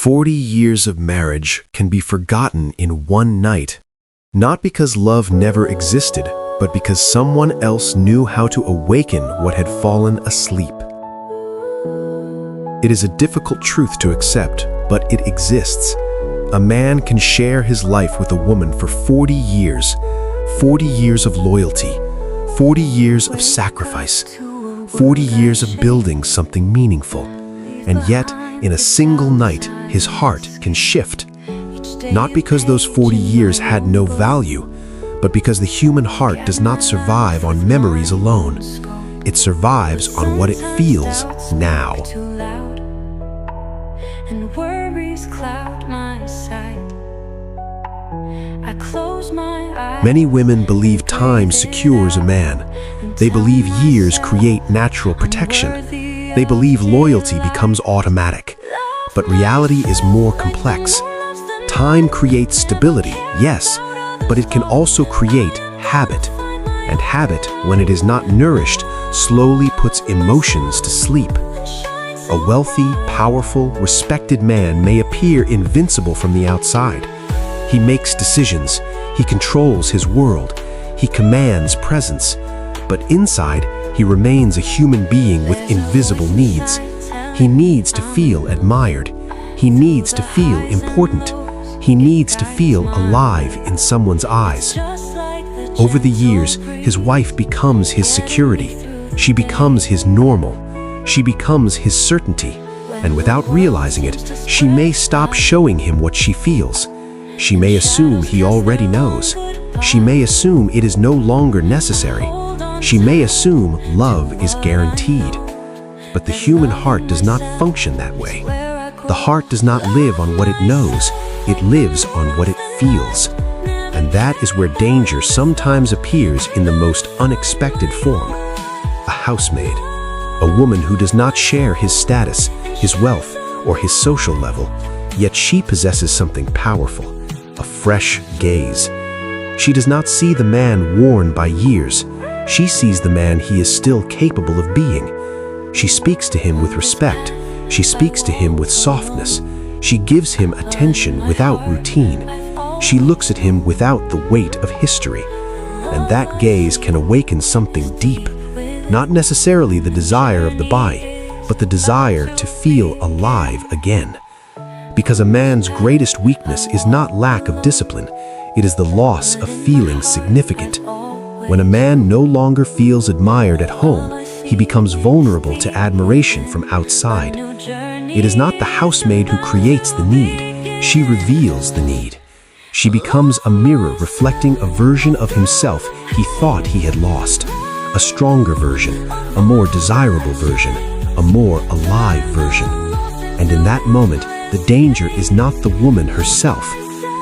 40 years of marriage can be forgotten in one night, not because love never existed, but because someone else knew how to awaken what had fallen asleep. It is a difficult truth to accept, but it exists. A man can share his life with a woman for 40 years, 40 years of loyalty, 40 years of sacrifice, 40 years of building something meaningful, and yet, in a single night, his heart can shift. Not because those 40 years had no value, but because the human heart does not survive on memories alone. It survives on what it feels now. And worries cloud my sight. I close my eyes. Many women believe time secures a man. They believe years create natural protection. They believe loyalty becomes automatic. But reality is more complex. Time creates stability, yes, but it can also create habit. And habit, when it is not nourished, slowly puts emotions to sleep. A wealthy, powerful, respected man may appear invincible from the outside. He makes decisions, he controls his world, he commands presence. But inside, he remains a human being with invisible needs. He needs to feel admired. He needs to feel important. He needs to feel alive in someone's eyes. Over the years, his wife becomes his security. She becomes his normal. She becomes his certainty. And without realizing it, she may stop showing him what she feels. She may assume he already knows. She may assume it is no longer necessary. She may assume love is guaranteed. But the human heart does not function that way. The heart does not live on what it knows. It lives on what it feels. And that is where danger sometimes appears in the most unexpected form. A housemaid, a woman who does not share his status, his wealth, or his social level, yet she possesses something powerful, a fresh gaze. She does not see the man worn by years. She sees the man he is still capable of being. She speaks to him with respect. She speaks to him with softness. She gives him attention without routine. She looks at him without the weight of history. And that gaze can awaken something deep, not necessarily the desire of the body, but the desire to feel alive again. Because a man's greatest weakness is not lack of discipline, it is the loss of feeling significant. When a man no longer feels admired at home, he becomes vulnerable to admiration from outside. It is not the housemaid who creates the need, she reveals the need. She becomes a mirror reflecting a version of himself he thought he had lost. A stronger version, a more desirable version, a more alive version. And in that moment, the danger is not the woman herself.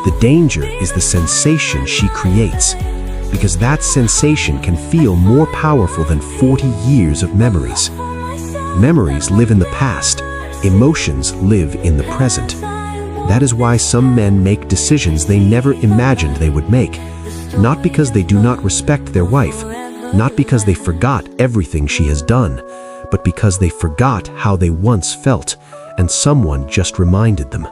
The danger is the sensation she creates. Because that sensation can feel more powerful than 40 years of memories. Memories live in the past. Emotions live in the present. That is why some men make decisions they never imagined they would make. Not because they do not respect their wife, not because they forgot everything she has done, but because they forgot how they once felt, and someone just reminded them.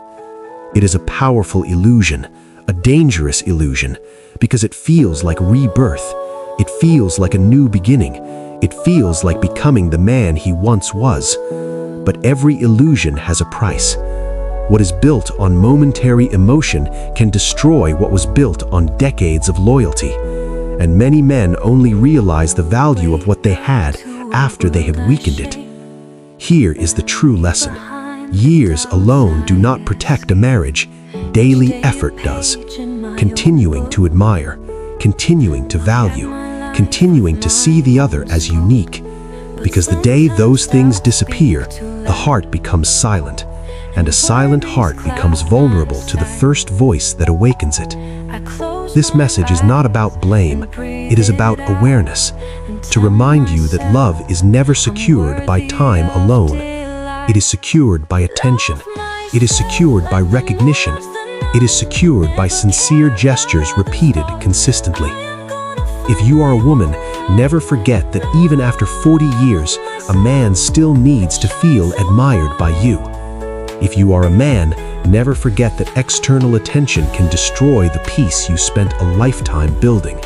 It is a powerful illusion, a dangerous illusion, because it feels like rebirth. It feels like a new beginning. It feels like becoming the man he once was. But every illusion has a price. What is built on momentary emotion can destroy what was built on decades of loyalty. And many men only realize the value of what they had after they have weakened it. Here is the true lesson. Years alone do not protect a marriage. Daily effort does. Continuing to admire, continuing to value, continuing to see the other as unique. Because the day those things disappear, the heart becomes silent, and a silent heart becomes vulnerable to the first voice that awakens it. This message is not about blame, it is about awareness, to remind you that love is never secured by time alone. It is secured by attention. It is secured by recognition. It is secured by sincere gestures repeated consistently. If you are a woman, never forget that even after 40 years, a man still needs to feel admired by you. If you are a man, Never forget that external attention can destroy the peace you spent a lifetime building.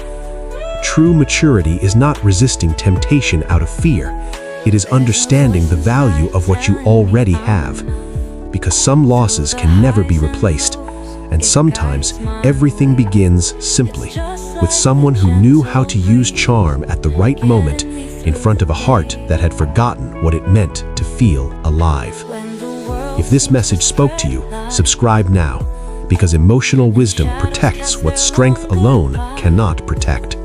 True maturity is not resisting temptation out of fear. It is understanding the value of what you already have. Because some losses can never be replaced, and sometimes everything begins simply with someone who knew how to use charm at the right moment in front of a heart that had forgotten what it meant to feel alive. If this message spoke to you, subscribe now, because emotional wisdom protects what strength alone cannot protect.